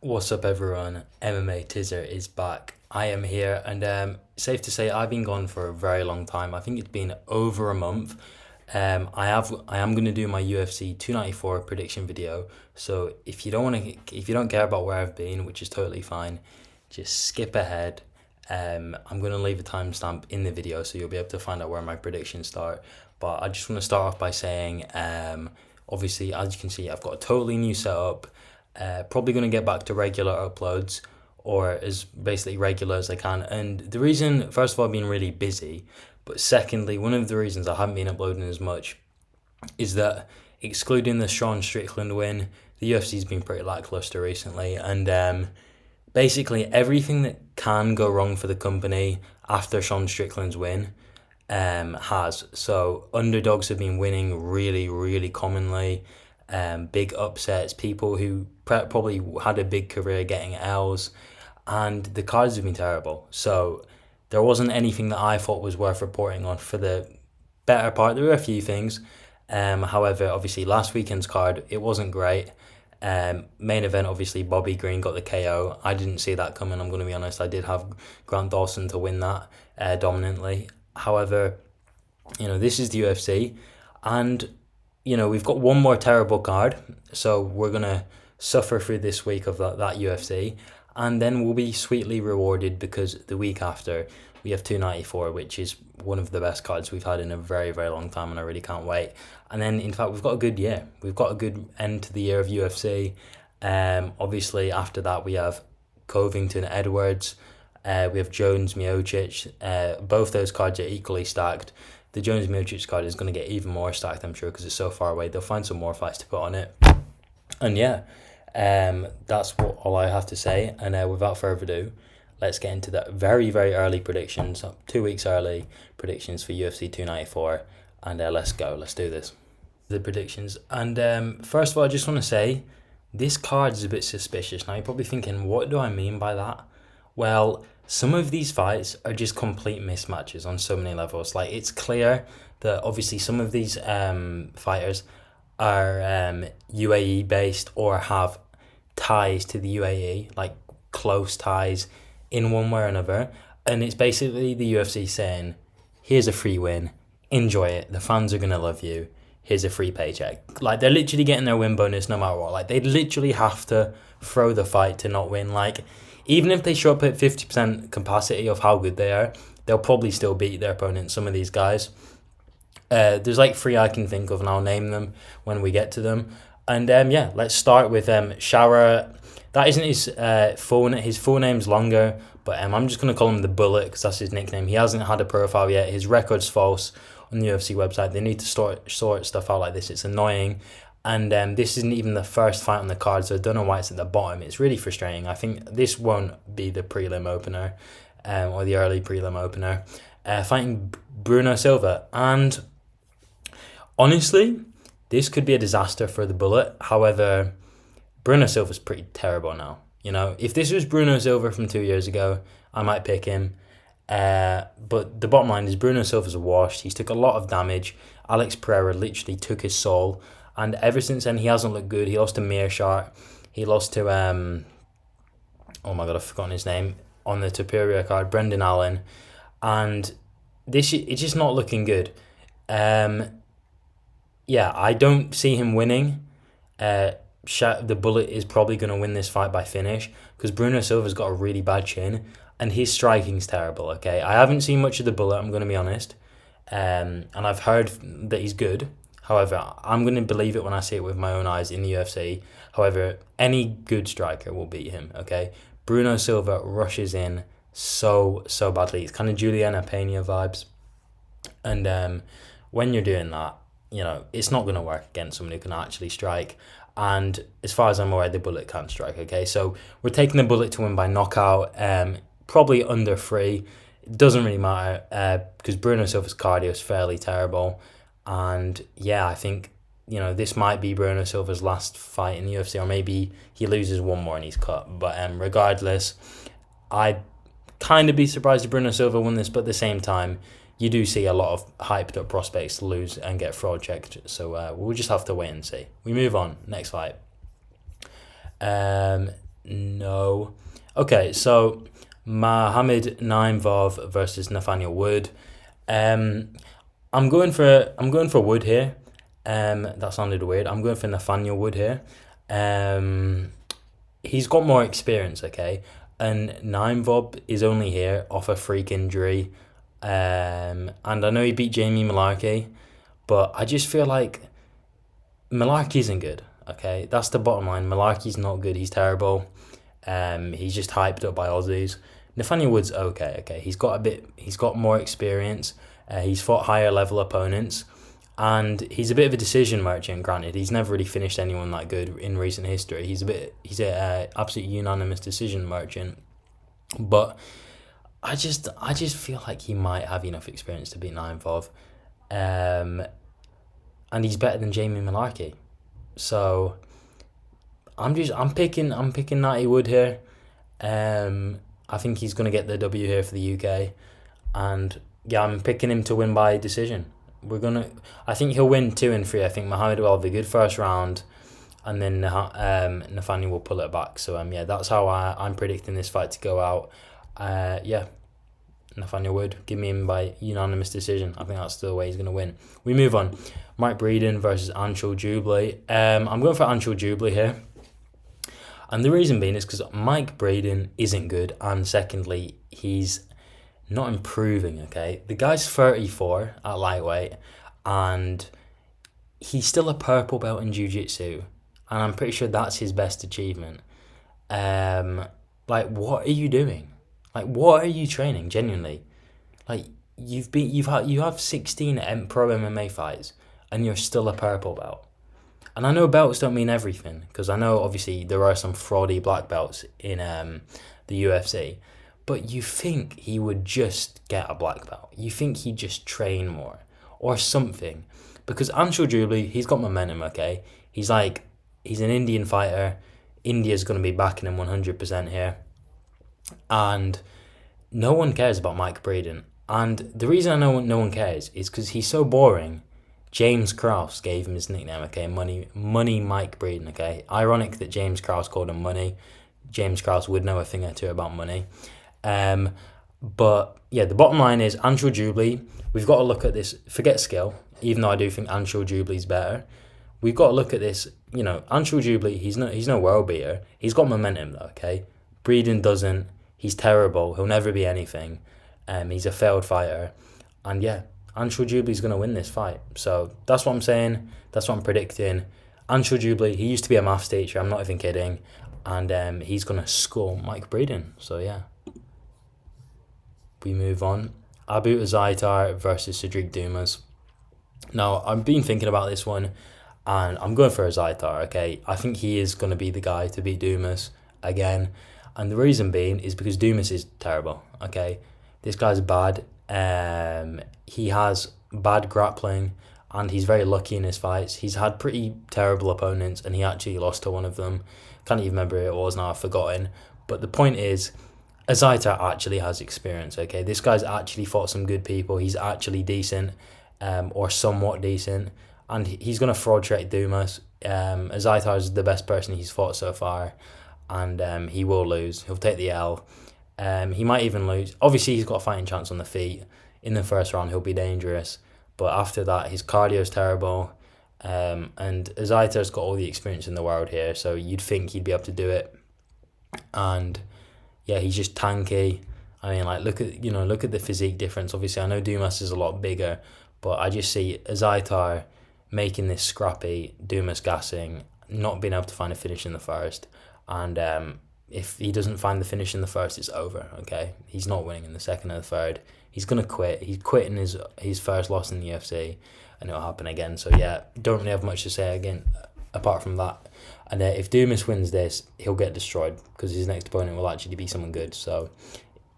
What's up, everyone? MMA Tizzer is back. I am here, and safe to say I've been gone for a very long time. I think it's been over a month. I am gonna do my UFC 294 prediction video. So if you don't care about where I've been, which is totally fine, just skip ahead. I'm gonna leave a timestamp in the video so you'll be able to find out where my predictions start. But I just want to start off by saying, obviously, as you can see, I've got a totally new setup. Probably going to get back to regular uploads, or as basically regular as I can. And the reason, first of all, I've been really busy, but secondly, one of the reasons I haven't been uploading as much is that, excluding the Sean Strickland win, the UFC's been pretty lackluster recently, and basically everything that can go wrong for the company after Sean Strickland's win has. So underdogs have been winning really, really commonly. Big upsets, people who probably had a big career getting L's, and the cards have been terrible. So there wasn't anything that I thought was worth reporting on for the better part. There were a few things. However, obviously last weekend's card, it wasn't great. Main event, obviously Bobby Green got the KO. I didn't see that coming, I'm going to be honest. I did have Grant Dawson to win that dominantly. However, this is the UFC, and we've got one more terrible card, so we're going to suffer through this week of that UFC, and then we'll be sweetly rewarded because the week after we have 294, which is one of the best cards we've had in a very, very long time, and I really can't wait. And then, in fact, we've got a good year. We've got a good end to the year of UFC. Obviously, after that, we have Covington Edwards, we have Jones Miocic. Both those cards are equally stacked. The Jones Miocic card is going to get even more stacked, I'm sure, because it's so far away. They'll find some more fights to put on it. And yeah, that's all I have to say. And without further ado, let's get into the very, very early predictions, 2 weeks early predictions for UFC 294. And let's go. Let's do this. The predictions. And first of all, I just want to say, this card is a bit suspicious. Now, you're probably thinking, what do I mean by that? Well, some of these fights are just complete mismatches on so many levels. Like, it's clear that obviously some of these fighters are UAE based or have ties to the UAE, like close ties in one way or another. And it's basically the UFC saying, here's a free win, enjoy it, the fans are going to love you, here's a free paycheck. Like, they're literally getting their win bonus no matter what. Like, they literally have to throw the fight to not win. Like, even if they show up at 50% capacity of how good they are, they'll probably still beat their opponent, some of these guys. There's like three I can think of, and I'll name them when we get to them. And yeah, let's start with Shara. That isn't his full name's longer, but I'm just going to call him the Bullet because that's his nickname. He hasn't had a profile yet. His record's false on the UFC website. They need to sort stuff out like this. It's annoying. And this isn't even the first fight on the card, so I don't know why it's at the bottom. It's really frustrating. I think this won't be the prelim opener or the early prelim opener. Fighting Bruno Silva. And honestly, this could be a disaster for the Bullet. However, Bruno Silva's pretty terrible now. If this was Bruno Silva from 2 years ago, I might pick him. But the bottom line is Bruno Silva's washed. He's took a lot of damage. Alex Pereira literally took his soul. And ever since then, he hasn't looked good. He lost to Meerschaert. He lost to, oh my God, I've forgotten his name, on the Superior card, Brendan Allen. And it's just not looking good. Yeah, I don't see him winning. The Bullet is probably going to win this fight by finish because Bruno Silva's got a really bad chin and his striking's terrible, okay? I haven't seen much of the Bullet, I'm going to be honest. And I've heard that he's good. However, I'm going to believe it when I see it with my own eyes in the UFC. However, any good striker will beat him, okay? Bruno Silva rushes in so badly. It's kind of Juliana Pena vibes. And when you're doing that, it's not going to work against someone who can actually strike. And as far as I'm aware, the Bullet can't strike, okay? So we're taking the Bullet to win by knockout, probably under 3. It doesn't really matter because Bruno Silva's cardio is fairly terrible. And yeah, I think, this might be Bruno Silva's last fight in the UFC, or maybe he loses one more and he's cut. But regardless, I'd kind of be surprised if Bruno Silva won this, but at the same time, you do see a lot of hyped up prospects lose and get fraud checked. So we'll just have to wait and see. We move on. Next fight. No. Okay, so Magomed Anklaev versus Nathaniel Wood. Um, I'm going for Wood here. That sounded weird. I'm going for Nathaniel Wood here. Um, he's got more experience, okay, and Naimvob is only here off a freak injury. And I know he beat Jamie Malarkey, but I just feel like Malarkey isn't good. Okay, that's the bottom line. Malarkey's not good. He's terrible. He's just hyped up by Aussies. Nathaniel Wood's okay. Okay, he's got a bit. He's got more experience. He's fought higher level opponents, and he's a bit of a decision merchant. Granted, he's never really finished anyone that good in recent history. He's a absolute unanimous decision merchant. But I just feel like he might have enough experience to beat Naimvov, and he's better than Jamie Malarkey. So I'm picking Natty Wood here. I think he's gonna get the W here for the UK, and yeah, I'm picking him to win by decision. I think he'll win 2 and 3. I think Mohamed will have a good first round, and then Nathaniel will pull it back. So yeah, that's how I'm predicting this fight to go out. Yeah, Nathaniel Wood, give me him by unanimous decision. I think that's the way he's gonna win. We move on. Mike Breeden versus Anshul Jubilee. I'm going for Anshul Jubilee here. And the reason being is because Mike Breeden isn't good, and secondly, he's not improving, okay? The guy's 34 at lightweight, and he's still a purple belt in jiu-jitsu, and I'm pretty sure that's his best achievement. Like, what are you doing? Like, what are you training, genuinely? Like, you have 16 pro MMA fights, and you're still a purple belt. And I know belts don't mean everything, because I know obviously there are some fraudy black belts in the UFC, but you think he would just get a black belt. You think he'd just train more or something. Because Anshul Jubilee, he's got momentum, okay? He's an Indian fighter. India's going to be backing him 100% here. And no one cares about Mike Breeden. And the reason I know no one cares is because he's so boring. James Krause gave him his nickname, okay? Money Mike Breeden, okay? Ironic that James Krause called him Money. James Krause would know a thing or two about money. But yeah, the bottom line is Anshul Jubilee. We've got to look at this. Forget skill, even though I do think Anshul Jubilee's better. We've got to look at this. You know, Anshul Jubilee, he's no world beater. He's got momentum though, okay? Breeden doesn't. He's terrible. He'll never be anything. He's a failed fighter. And yeah, Anshul Jubilee's going to win this fight. So that's what I'm saying. That's what I'm predicting. Anshul Jubilee, he used to be a maths teacher. I'm not even kidding. And he's going to score Mike Breeden. So yeah. We move on. Abu Azaitar versus Cedric Dumas. Now, I've been thinking about this one, and I'm going for Azaitar, okay? I think he is going to be the guy to beat Dumas again. And the reason being is because Dumas is terrible, okay? This guy's bad. He has bad grappling, and he's very lucky in his fights. He's had pretty terrible opponents, and he actually lost to one of them. Can't even remember who it was now, I've forgotten. But the point is, Azaitar actually has experience, okay? This guy's actually fought some good people. He's actually decent, or somewhat decent, and he's going to fraud trade Dumas. Azaitar is the best person he's fought so far, and he will lose. He'll take the L. He might even lose. Obviously, he's got a fighting chance on the feet. In the first round, he'll be dangerous, but after that, his cardio is terrible, and Azaitar's got all the experience in the world here, so you'd think he'd be able to do it, and yeah, he's just tanky. I mean, like, look at the physique difference. Obviously, I know Dumas is a lot bigger, but I just see Azaitar making this scrappy, Dumas gassing, not being able to find a finish in the first, and if he doesn't find the finish in the first, it's over, okay? He's not winning in the second or the third. He's going to quit. He's quitting his first loss in the UFC, and it'll happen again. So, yeah, don't really have much to say again apart from that. And if Dumas wins this, he'll get destroyed because his next opponent will actually be someone good. So,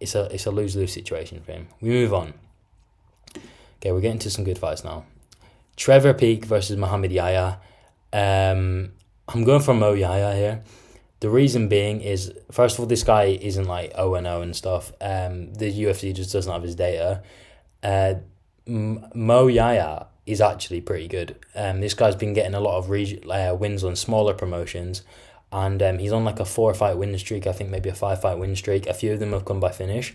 it's a lose-lose situation for him. We move on. Okay, we're getting to some good fights now. Trevor Peek versus Muhammad Yahya. I'm going for Mo Yahya here. The reason being is, first of all, this guy isn't like 0-0 and stuff. The UFC just doesn't have his data. Mo Yahya is actually pretty good. This guy's been getting a lot of wins on smaller promotions, and he's on like a 4-fight win streak. I think maybe a 5-fight win streak. A few of them have come by finish,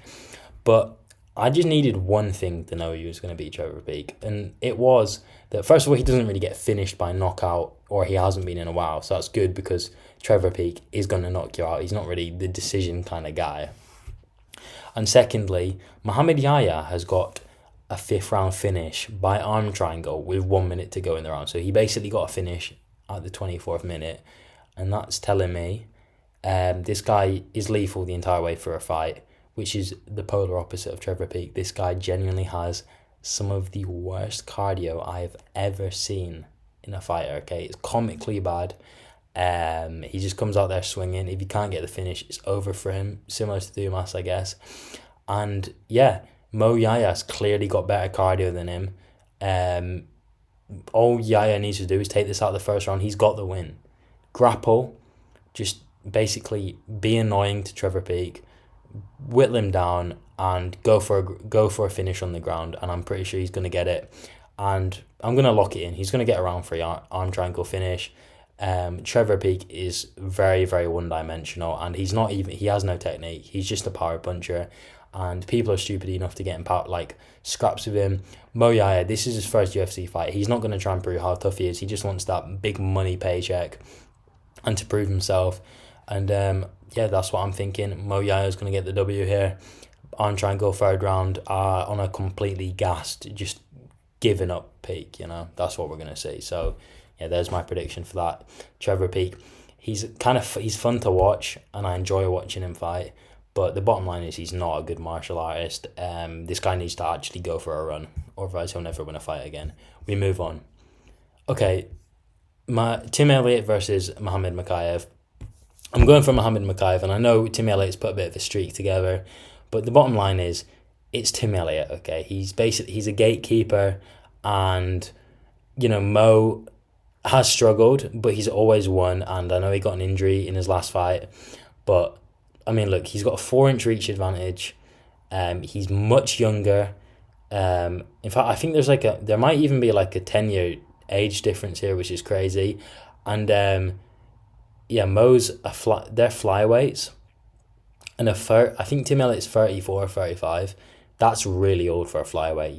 but I just needed one thing to know he was going to beat Trevor Peek, and it was that, first of all, he doesn't really get finished by knockout, or he hasn't been in a while, so that's good because Trevor Peek is going to knock you out. He's not really the decision kind of guy. And secondly, Muhammad Yahya has got a 5th-round finish by arm triangle with 1 minute to go in the round. So he basically got a finish at the 24th minute, and that's telling me this guy is lethal the entire way through a fight, which is the polar opposite of Trevor Peek. This guy genuinely has some of the worst cardio I have ever seen in a fighter, okay? It's comically bad. He just comes out there swinging. If he can't get the finish, it's over for him, similar to Dumas, I guess. And yeah, Mo Yaya's clearly got better cardio than him. All Yaya needs to do is take this out of the first round. He's got the win. Grapple, just basically be annoying to Trevor Peek, whittle him down, and go for a finish on the ground, and I'm pretty sure he's going to get it. And I'm going to lock it in. He's going to get a round 3 arm triangle finish. Trevor Peek is very, very one-dimensional, and he has no technique. He's just a power puncher, and people are stupid enough to get in scraps with him. Mo Yaya, this is his first UFC fight. He's not going to try and prove how tough he is. He just wants that big money paycheck and to prove himself. And yeah, that's what I'm thinking. Mo Yaya is going to get the W here. Arm triangle 3rd round on a completely gassed, just giving up Peek, that's what we're going to see. So yeah, there's my prediction for that. Trevor Peek, he's fun to watch, and I enjoy watching him fight, but the bottom line is he's not a good martial artist. This guy needs to actually go for a run, otherwise he'll never win a fight again. We move on. Okay, Tim Elliott versus Magomed Anklaev. I'm going for Magomed Anklaev, and I know Tim Elliott's put a bit of a streak together, but the bottom line is it's Tim Elliott, okay? He's a gatekeeper, and Mo has struggled, but he's always won, and I know he got an injury in his last fight, but I mean, look, he's got a 4-inch reach advantage. He's much younger. In fact, I think there might even be like a 10-year age difference here, which is crazy. And yeah, Mo's they're flyweights, and I think Tim Elliott's 34 or 35. That's really old for a flyweight,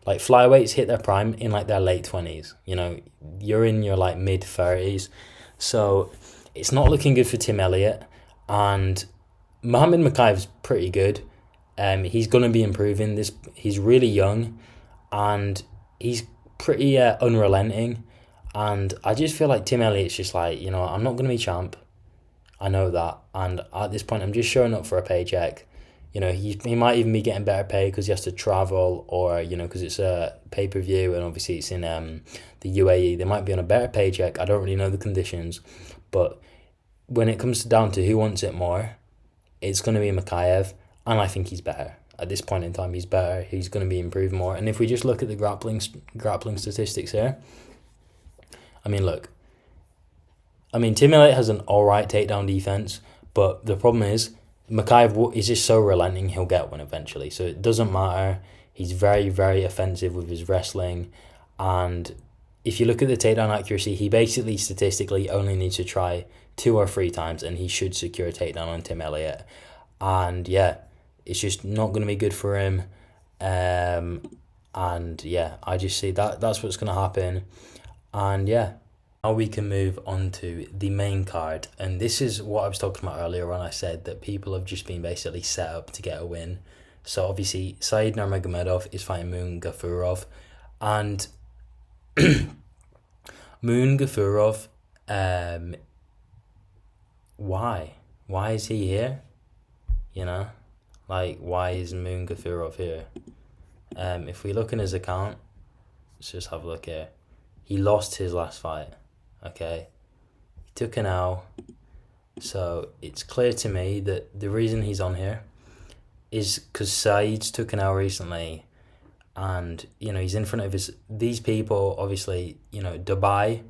Like, flyweights hit their prime in like their late 20s, You're in your like mid 30s. So it's not looking good for Tim Elliott. And Magomed Anklaev's pretty good. He's going to be improving. He's really young, and he's pretty unrelenting. And I just feel like Tim Elliott's just like, I'm not going to be champ. I know that. And at this point, I'm just showing up for a paycheck. He might even be getting better pay because he has to travel, or, because it's a pay-per-view, and obviously it's in the UAE. They might be on a better paycheck. I don't really know the conditions. But when it comes down to who wants it more, it's going to be Makachev, and I think he's better. At this point in time, he's better. He's going to be improved more. And if we just look at the grappling statistics here, Tim Elliott has an alright takedown defense, but the problem is Makachev is just so relenting, he'll get one eventually. So it doesn't matter. He's very, very offensive with his wrestling. And if you look at the takedown accuracy, he basically statistically only needs to try 2 or 3 times, and he should secure a takedown on Tim Elliott. And yeah, it's just not going to be good for him. And yeah, I just see that's what's going to happen. And yeah, now we can move on to the main card. And this is what I was talking about earlier when I said that people have just been basically set up to get a win. So obviously, Said Nurmagomedov is fighting Moon Gafurov. And Moon Gafurov, why? Why is he here? Why is Moon Gafurov here? If we look in his account, let's just have a look here. He lost his last fight, okay? He took an L. So it's clear to me that the reason he's on here is because Said's took an L recently, and, he's in front of these people, obviously, Dubai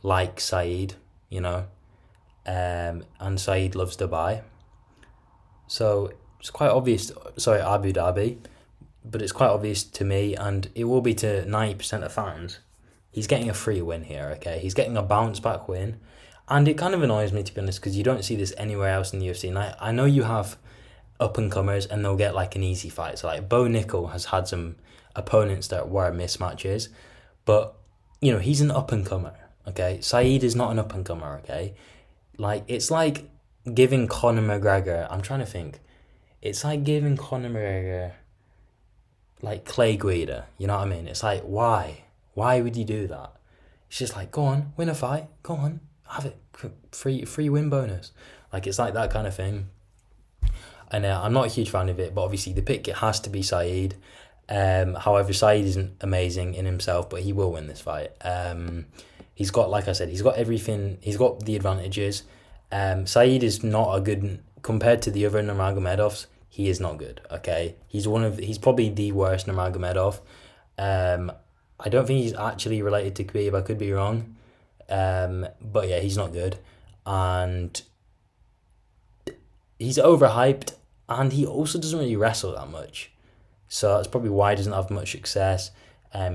like Said, and Said loves Dubai. So it's quite obvious, Abu Dhabi, but it's quite obvious to me, and it will be to 90% of fans. He's getting a free win here, okay? He's getting a bounce back win, And it kind of annoys me, to be honest, because you don't see this anywhere else in the UFC. And I know you have up and comers and they'll get like an easy fight. So like Bo Nickel has had some opponents that were mismatches, but he's an up and comer. Okay, Saeed is not an up and comer. Okay, like it's like giving Conor McGregor. I'm trying to think. It's like giving Conor McGregor like Clay Guida. You know what I mean? It's like why? Why would you do that? It's just like go on, win a fight. Go on, have it. Free win bonus. Like it's like that kind of thing. And I'm not a huge fan of it, but obviously the pick it has to be Saeed. However, Saeed isn't amazing in himself, but he will win this fight. He's got, like I said, he's got everything. He's got the advantages. Saeed is not a good compared to the other Nurmagomedovs. He is not good. Okay, he's probably the worst Nurmagomedov. I don't think he's actually related to Khabib. I could be wrong. But yeah, he's not good, and he's overhyped, and he also doesn't really wrestle that much. So that's probably why he doesn't have much success.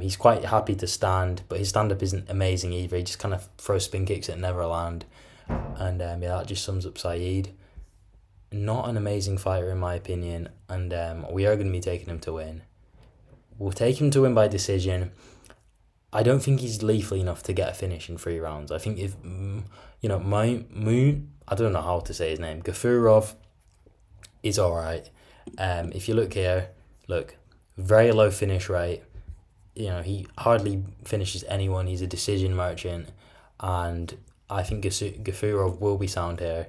He's quite happy to stand, but his stand-up isn't amazing either. He just kind of throws spin kicks that never land. And yeah, that just sums up Saeed. Not an amazing fighter in my opinion, and we are going to be taking him to win. We'll take him to win by decision. I don't think he's lethal enough to get a finish in 3 rounds. I think if, I don't know how to say his name, Gafurov is alright. If you look here, very low finish rate. He hardly finishes anyone. He's a decision merchant, and I think Gafurov will be sound here.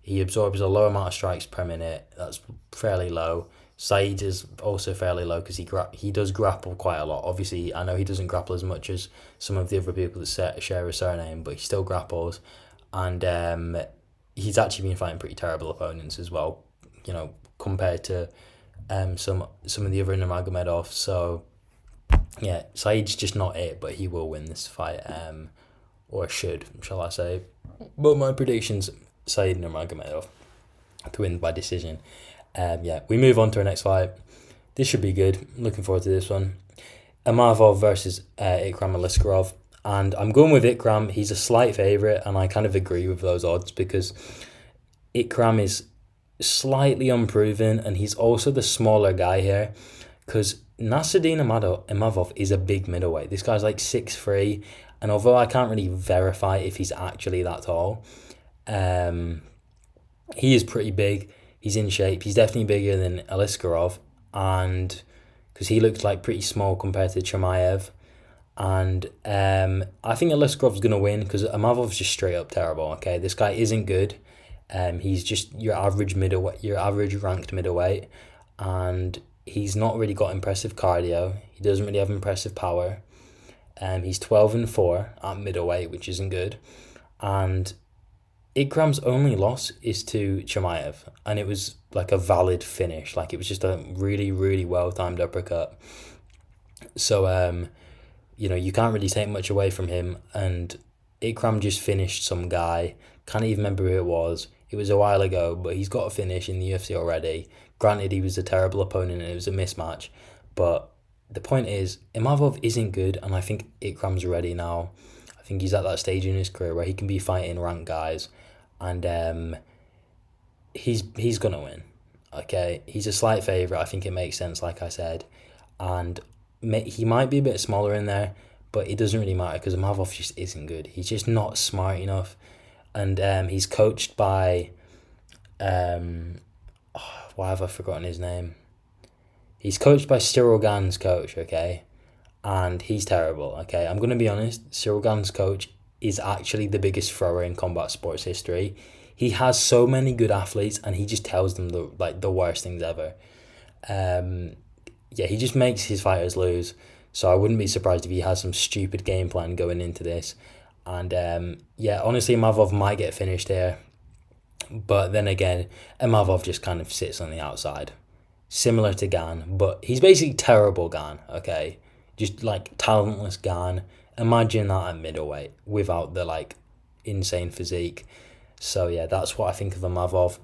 He absorbs a low amount of strikes per minute. That's fairly low. Saeed is also fairly low because he does grapple quite a lot. Obviously, I know he doesn't grapple as much as some of the other people that share a surname, but he still grapples, and he's actually been fighting pretty terrible opponents as well. Compared to some of the other Nurmagomedovs. So yeah, Saeed's just not it, but he will win this fight, or should, shall I say? But my predictions: Saeed Nurmagomedov to win by decision. We move on to our next fight. This should be good. Looking forward to this one. Imavov versus Ikram Aliskerov. And I'm going with Ikram. He's a slight favourite, and I kind of agree with those odds because Ikram is slightly unproven, and he's also the smaller guy here because Nasruddin Imavov is a big middleweight. This guy's like 6'3", and although I can't really verify if he's actually that tall, he is pretty big. He's in shape. He's definitely bigger than Aliskerov, and because he looks like pretty small compared to Chimaev. And I think Aliskerov's going to win because Imavov's just straight up terrible. Okay, this guy isn't good. He's just your average middleweight, your average ranked middleweight, and he's not really got impressive cardio. He doesn't really have impressive power. He's 12-4 at middleweight, which isn't good. And Ikram's only loss is to Chimaev, and it was like a valid finish. Like it was just a really, really well timed uppercut. So you can't really take much away from him. And Ikram just finished some guy. Can't even remember who it was. It was a while ago, but he's got a finish in the UFC already. Granted, he was a terrible opponent and it was a mismatch, but the point is, Imavov isn't good, and I think Ikram's ready now. I think he's at that stage in his career where he can be fighting ranked guys, and he's gonna win. Okay, he's a slight favourite. I think it makes sense, like I said, and he might be a bit smaller in there, but it doesn't really matter because Imavov just isn't good. He's just not smart enough, and he's coached by why have I forgotten his name? He's coached by Cyril Gane's coach, okay? And he's terrible, okay? I'm going to be honest, Cyril Gane's coach is actually the biggest thrower in combat sports history. He has so many good athletes, and he just tells them the worst things ever. He just makes his fighters lose. So I wouldn't be surprised if he has some stupid game plan going into this. And honestly, Imavov might get finished here. But then again, Imavov just kind of sits on the outside. Similar to Gane, but he's basically terrible Gane, okay? Just like talentless Gane. Imagine that at middleweight without the insane physique. So yeah, that's what I think of Imavov.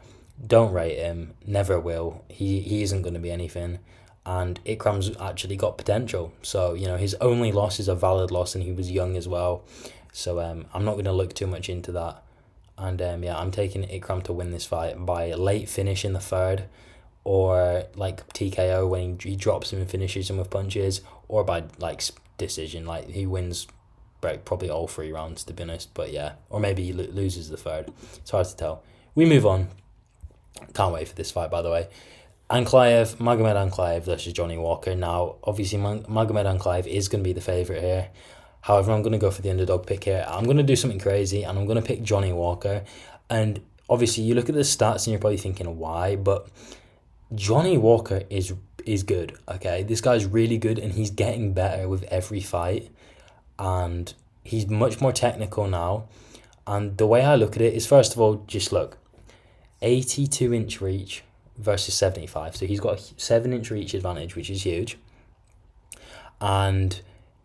Don't rate him, never will. He isn't going to be anything. And Ikram's actually got potential. So, his only loss is a valid loss, and he was young as well. So I'm not going to look too much into that. And yeah, I'm taking Ikram to win this fight by a late finish in the third, or like TKO when he drops him and finishes him with punches, or by like decision, like he wins probably all 3 rounds, to be honest. But yeah, or maybe he loses the third. It's hard to tell. We move on. Can't wait for this fight, by the way. Magomed Anklaev versus Johnny Walker. Now, obviously, Magomed Anklaev is going to be the favourite here. However, I'm going to go for the underdog pick here. I'm going to do something crazy, and I'm going to pick Johnny Walker. And obviously, you look at the stats, and you're probably thinking, why? But Johnny Walker is good, okay? This guy's really good, and he's getting better with every fight. And he's much more technical now. And the way I look at it is, first of all, just look. 82-inch reach versus 75. So he's got a 7-inch reach advantage, which is huge. And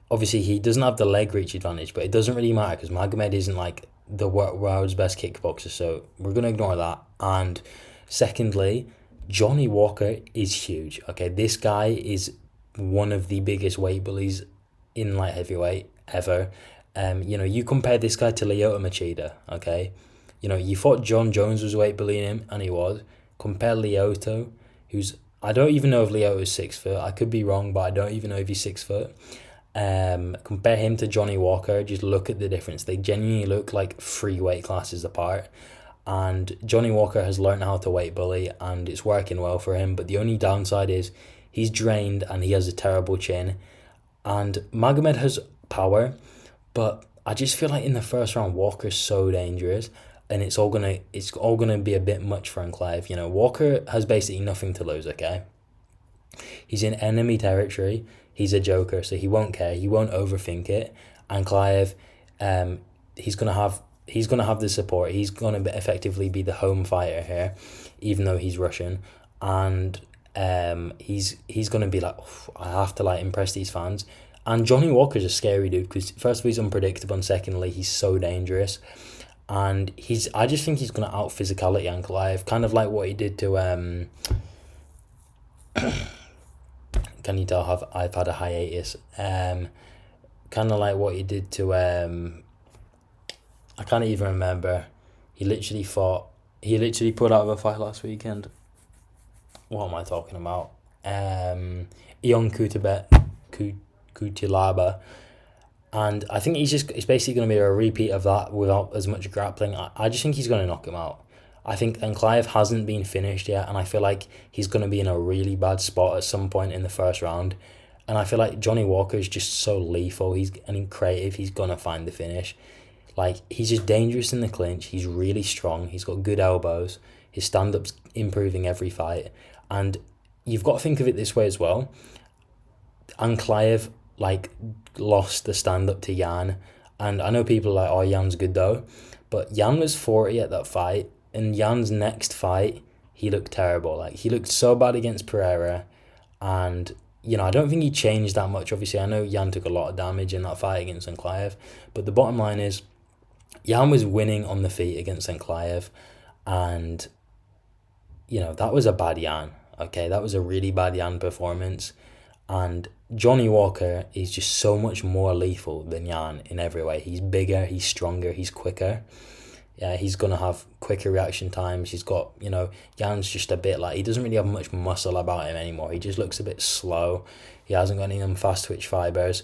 obviously he doesn't have the leg reach advantage, but it doesn't really matter because Magomed isn't like the world's best kickboxer, so we're going to ignore that. And secondly, Johnny Walker is huge. Okay, this guy is one of the biggest weight bullies in light heavyweight ever. You compare this guy to Lyoto Machida, okay? You thought John Jones was weight bullying him, and he was. Compare Lyoto, who's... I don't even know if Lyoto is 6 foot. I could be wrong, but I don't even know if he's 6 foot. Compare him to Johnny Walker. Just look at the difference. They genuinely look like 3 weight classes apart. And Johnny Walker has learned how to weight bully, and it's working well for him. But the only downside is he's drained, and he has a terrible chin. And Magomed has power, but I just feel like in the first round, Walker's so dangerous. And it's all gonna be a bit much for Anklaev. Walker has basically nothing to lose, okay? He's in enemy territory. He's a joker, so he won't care. He won't overthink it. Anklaev, he's gonna have the support. He's gonna effectively be the home fighter here, even though he's Russian. And he's gonna be like, I have to impress these fans. And Johnny Walker's a scary dude because first of all he's unpredictable, and secondly he's so dangerous. And I just think he's going to out-physicality Anklaev, kind of like what he did to... can you tell I've had a hiatus? Kind of like what he did to... I can't even remember. He literally put out of a fight last weekend. What am I talking about? Ion Cutelaba. And I think it's basically going to be a repeat of that without as much grappling. I just think he's going to knock him out. I think Anklaev hasn't been finished yet, and I feel like he's going to be in a really bad spot at some point in the first round. And I feel like Johnny Walker is just so lethal. He's creative. He's going to find the finish. He's just dangerous in the clinch. He's really strong. He's got good elbows. His stand-up's improving every fight. And you've got to think of it this way as well. Anklaev lost the stand-up to Jan, and I know people are like, oh, Jan's good though, but Jan was 40 at that fight, and Jan's next fight he looked terrible. He looked so bad against Pereira, and I don't think he changed that much. Obviously I know Jan took a lot of damage in that fight against Anklaev, but the bottom line is Jan was winning on the feet against Anklaev, and that was a bad Jan. Okay, that was a really bad Jan performance. And Johnny Walker is just so much more lethal than Jan in every way. He's bigger, he's stronger, he's quicker. Yeah, he's going to have quicker reaction times. He's got, Jan's just a bit he doesn't really have much muscle about him anymore. He just looks a bit slow. He hasn't got any of them fast twitch fibers.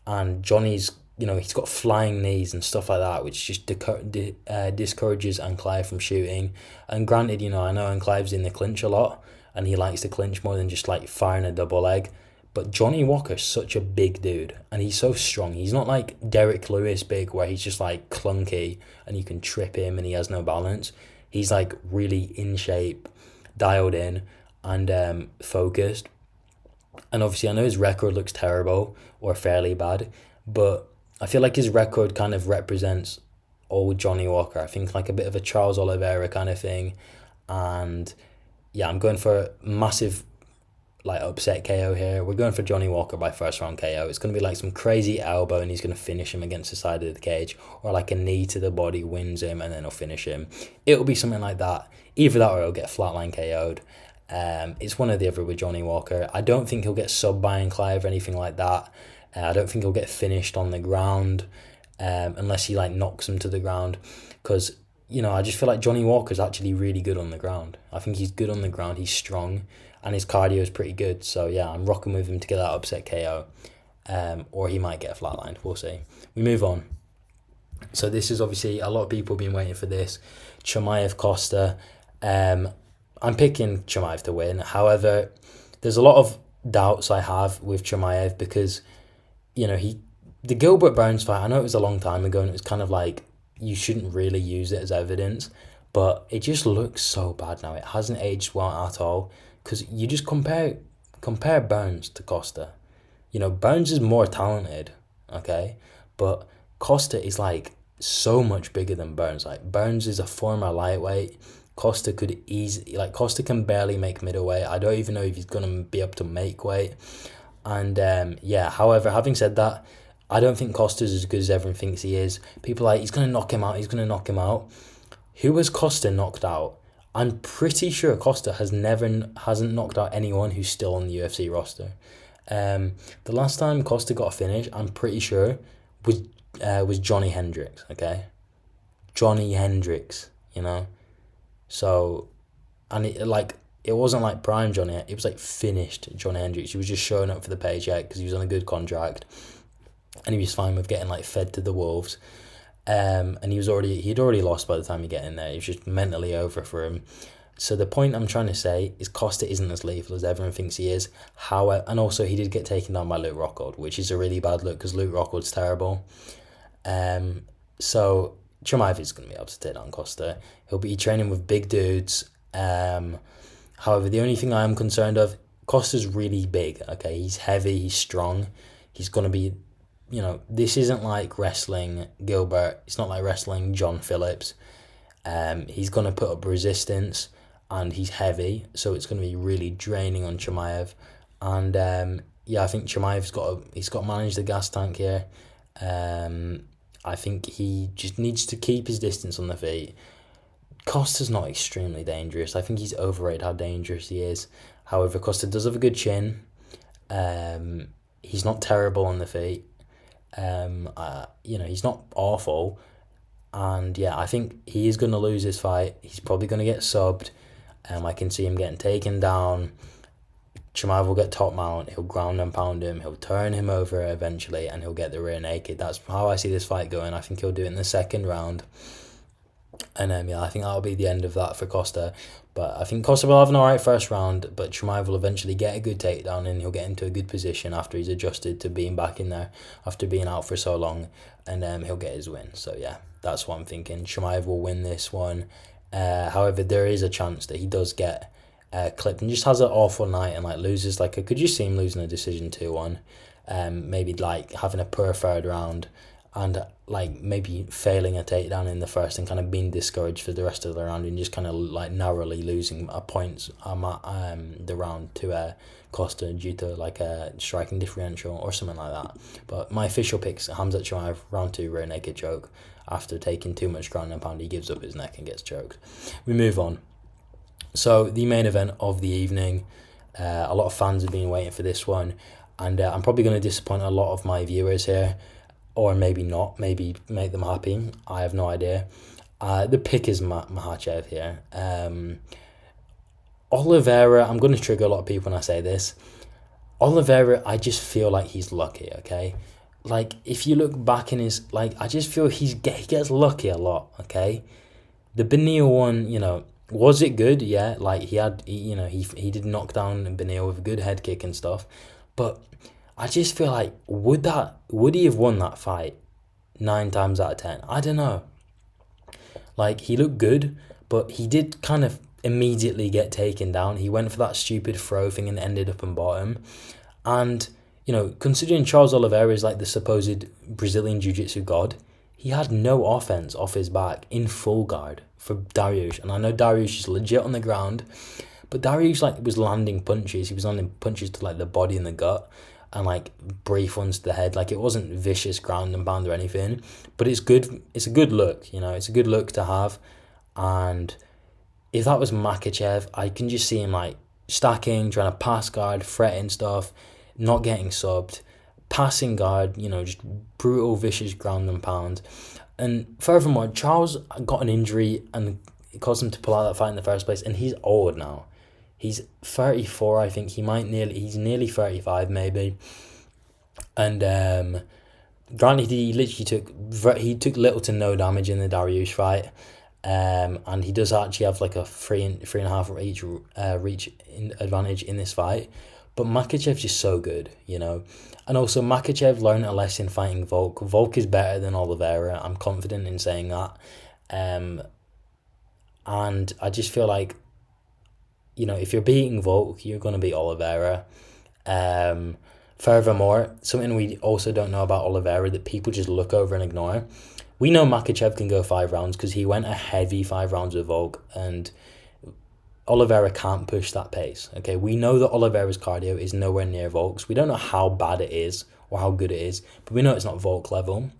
And Johnny's, he's got flying knees and stuff like that, which just discourages Anklaev from shooting. And granted, I know Anklaev's in the clinch a lot, and he likes to clinch more than just firing a double leg. But Johnny Walker's such a big dude, and he's so strong. He's not like Derek Lewis big, where he's just clunky and you can trip him and he has no balance. He's really in shape, dialed in, and focused. And obviously I know his record looks terrible or fairly bad, but I feel like his record kind of represents old Johnny Walker. I think a bit of a Charles Olivera kind of thing. And yeah, I'm going for a massive upset KO here. We're going for Johnny Walker by first round KO. It's going to be some crazy elbow, and he's going to finish him against the side of the cage, or a knee to the body wins him and then he'll finish him. It'll be something like that. Either that or he'll get flatline KO'd. It's one or the other with Johnny Walker. I don't think he'll get subbed by Anklaev or anything like that. I don't think he'll get finished on the ground unless he knocks him to the ground, because I just feel like Johnny Walker's actually really good on the ground. I think he's good on the ground. He's strong, and his cardio is pretty good. So yeah, I'm rocking with him to get that upset KO. Or he might get flatlined. We'll see. We move on. So this is obviously a lot of people have been waiting for this. Chimaev Costa. I'm picking Chimaev to win. However, there's a lot of doubts I have with Chimaev because, the Gilbert Burns fight, I know it was a long time ago and it was kind of like you shouldn't really use it as evidence, but it just looks so bad now. It hasn't aged well at all because you just compare Burns to Costa. Burns is more talented, okay, but Costa is like so much bigger than Burns. Like Burns is a former lightweight. Costa Costa can barely make middleweight. I don't even know if he's gonna be able to make weight. And however, having said that, I don't think Costa's as good as everyone thinks he is. People are like, he's gonna knock him out. He's gonna knock him out. Who has Costa knocked out? I'm pretty sure Costa hasn't knocked out anyone who's still on the UFC roster. The last time Costa got a finish, I'm pretty sure, was Johnny Hendricks. Okay, Johnny Hendricks. So, and it wasn't like prime Johnny. It was like finished Johnny Hendricks. He was just showing up for the paycheck because he was on a good contract, and he was fine with getting fed to the wolves. And he'd already lost by the time he get in there. It was just mentally over for him. So the point I'm trying to say is Costa isn't as lethal as everyone thinks he is. However, and also he did get taken down by Luke Rockhold, which is a really bad look because Luke Rockhold's terrible. So Chimaev is going to be able to take down Costa. He'll be training with big dudes. However, the only thing I am concerned of, Costa's really big. Okay, he's heavy. He's strong. He's going to be. This isn't like wrestling Gilbert. It's not like wrestling John Phillips. He's going to put up resistance, and he's heavy, so it's going to be really draining on Chimaev. And I think Chimaev's got to manage the gas tank here. I think he just needs to keep his distance on the feet. Costa's not extremely dangerous. I think he's overrated how dangerous he is. However, Costa does have a good chin. He's not terrible on the feet. He's not awful. And I think he is going to lose this fight. He's probably going to get subbed. I can see him getting taken down. Chimaev will get top mount. He'll ground and pound him. He'll turn him over eventually, and he'll get the rear naked. That's how I see this fight going. I think he'll do it in the second round. And I think that'll be the end of that for Costa. But I think Costa will have an alright first round, but Chimaev will eventually get a good takedown and he'll get into a good position after he's adjusted to being back in there after being out for so long, and he'll get his win. So that's what I'm thinking. Chimaev will win this one. However, there is a chance that he does get clipped and just has an awful night and loses. Could you see him losing a decision 2-1? Maybe having a poor third round and maybe failing a takedown in the first and kind of being discouraged for the rest of the round and just kind of narrowly losing a points the round to Costa due to a striking differential or something like that. But my official pick's Khamzat Chimaev, round 2, rear naked choke. After taking too much ground and pound, he gives up his neck and gets choked. We move on. So the main event of the evening, a lot of fans have been waiting for this one, and I'm probably going to disappoint a lot of my viewers here, or maybe not, maybe make them happy. I have no idea. The pick is Makachev here. Oliveira, I'm going to trigger a lot of people when I say this. Oliveira, I just feel like he's lucky, okay? If you look back in his, I just feel he gets lucky a lot, okay? The Beneil one, was it good? Yeah, he did knock down Beneil with a good head kick and stuff, but I just feel like would he have won that fight 9 times out of 10? I don't know. He looked good, but he did kind of immediately get taken down. He went for that stupid throw thing and ended up on bottom. And, considering Charles Olivera is the supposed Brazilian Jiu-Jitsu god, he had no offense off his back in full guard for Dariush. And I know Dariush is legit on the ground, but Dariush was landing punches. He was landing punches to the body and the gut, and brief ones to the head. It wasn't vicious ground and pound or anything, but it's good. It's a good look, it's a good look to have. And if that was Makachev, I can just see him stacking, trying to pass guard, threatening stuff, not getting subbed, passing guard, just brutal, vicious ground and pound. And furthermore, Charles got an injury and it caused him to pull out that fight in the first place, and he's old now. He's 34, I think. He's nearly 35 maybe. And granted, he took little to no damage in the Dariush fight. And he does actually have like a 3.5 reach advantage in this fight. But Makhachev's just so good, you know. And also, Makachev learned a lesson fighting Volk. Volk is better than Olivera. I'm confident in saying that. And I just feel like, you know, if you're beating Volk, you're going to beat Olivera. Furthermore, something we also don't know about Olivera that people just look over and ignore. We know Makachev can go 5 rounds because he went a heavy 5 rounds with Volk, and Olivera can't push that pace. Okay, we know that Olivera's cardio is nowhere near Volk's. We don't know how bad it is or how good it is, but we know it's not Volk level.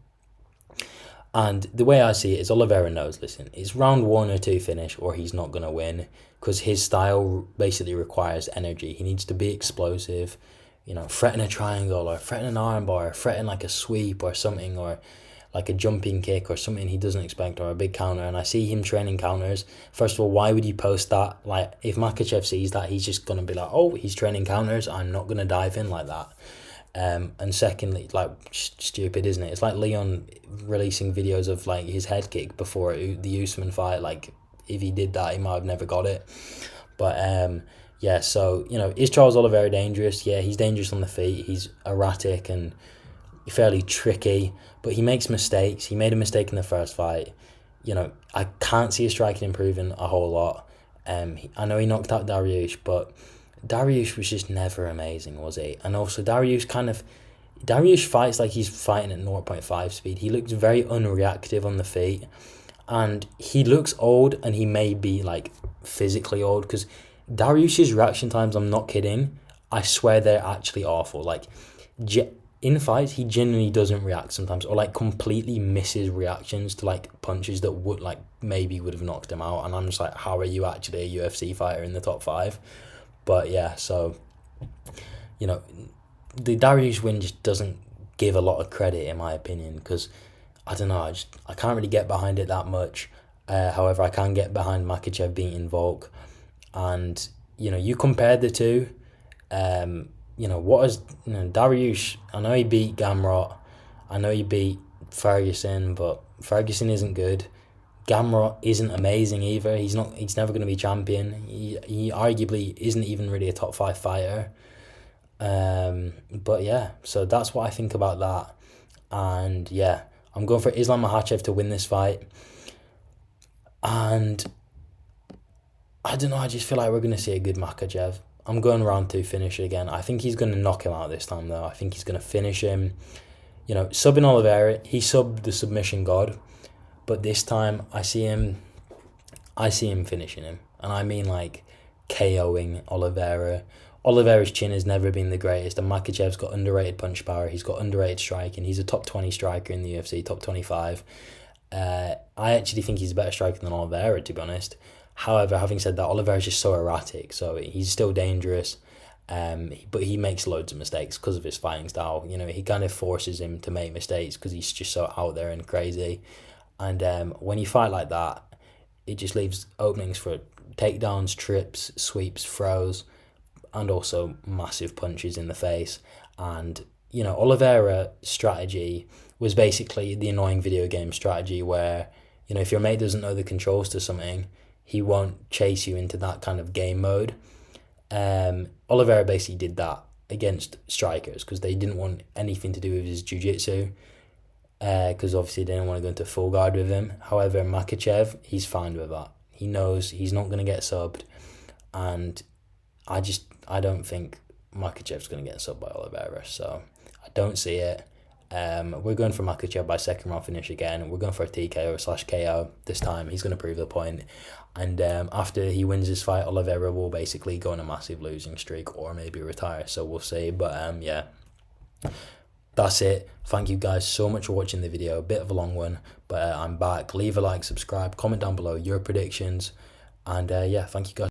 And the way I see it is Olivera knows, listen, it's round 1 or 2 finish or he's not going to win, because his style basically requires energy. He needs to be explosive, you know, threaten a triangle or threaten an armbar, or threaten like a sweep or something, or like a jumping kick or something he doesn't expect, or a big counter. And I see him training counters. First of all, why would you post that? Like, if Makachev sees that, he's just going to be like, oh, he's training counters, I'm not going to dive in like that. And secondly, like, stupid, isn't it? It's like Leon releasing videos of like his head kick before the Usman fight. Like, if he did that, he might have never got it. But yeah, so, you know, is Charles Olivera dangerous? Yeah, he's dangerous on the feet. He's erratic and fairly tricky, but he makes mistakes. He made a mistake in the first fight. You know, I can't see his striking improving a whole lot. I know he knocked out Dariush, but Dariush was just never amazing, was he? And also Dariush fights like he's fighting at 0.5 speed. He looks very unreactive on the feet, and he looks old, and he may be like physically old, because Dariush's reaction times, I'm not kidding, I swear they're actually awful. Like, in fights, he genuinely doesn't react sometimes, or like completely misses reactions to like punches that would like maybe would have knocked him out. And I'm just like, how are you actually a UFC fighter in the top 5? But yeah, so, you know, the Dariush win just doesn't give a lot of credit in my opinion, because I don't know, I can't really get behind it that much. However, I can get behind Makachev beating Volk, and you know, you compare the two. You know, Dariush, I know he beat Gamrot, I know he beat Ferguson, but Ferguson isn't good. Gamrot isn't amazing either. He's never going to be champion. He arguably isn't even really a top 5 fighter. But yeah, so that's what I think about that. And yeah, I'm going for Islam Makachev to win this fight. And I don't know, I just feel like we're going to see a good Makachev. I'm going round 2 finish again. I think he's going to knock him out this time, though. I think he's going to finish him. You know, subbing Olivera, he subbed the submission god. But this time, I see him finishing him. And I mean, like, KOing Olivera. Olivera's chin has never been the greatest. And Makhachev's got underrated punch power. He's got underrated striking. He's a top 20 striker in the UFC, top 25. I actually think he's a better striker than Olivera, to be honest. However, having said that, Olivera's just so erratic, so he's still dangerous, but he makes loads of mistakes because of his fighting style. You know, he kind of forces him to make mistakes because he's just so out there and crazy. And when you fight like that, it just leaves openings for takedowns, trips, sweeps, throws, and also massive punches in the face. And, you know, Olivera's strategy was basically the annoying video game strategy where, you know, if your mate doesn't know the controls to something, he won't chase you into that kind of game mode. Olivera basically did that against strikers because they didn't want anything to do with his jiu-jitsu, because obviously they didn't want to go into full guard with him. However, Makachev, he's fine with that. He knows he's not going to get subbed, and I don't think Makachev's going to get subbed by Olivera, so I don't see it. We're going for Makachev by second round finish again. We're going for a TKO/KO this time. He's going to prove the point. And after he wins this fight, Olivera will basically go on a massive losing streak or maybe retire. So we'll see. But yeah, that's it. Thank you guys so much for watching the video. A bit of a long one, but I'm back. Leave a like, subscribe, comment down below your predictions. And yeah, thank you guys.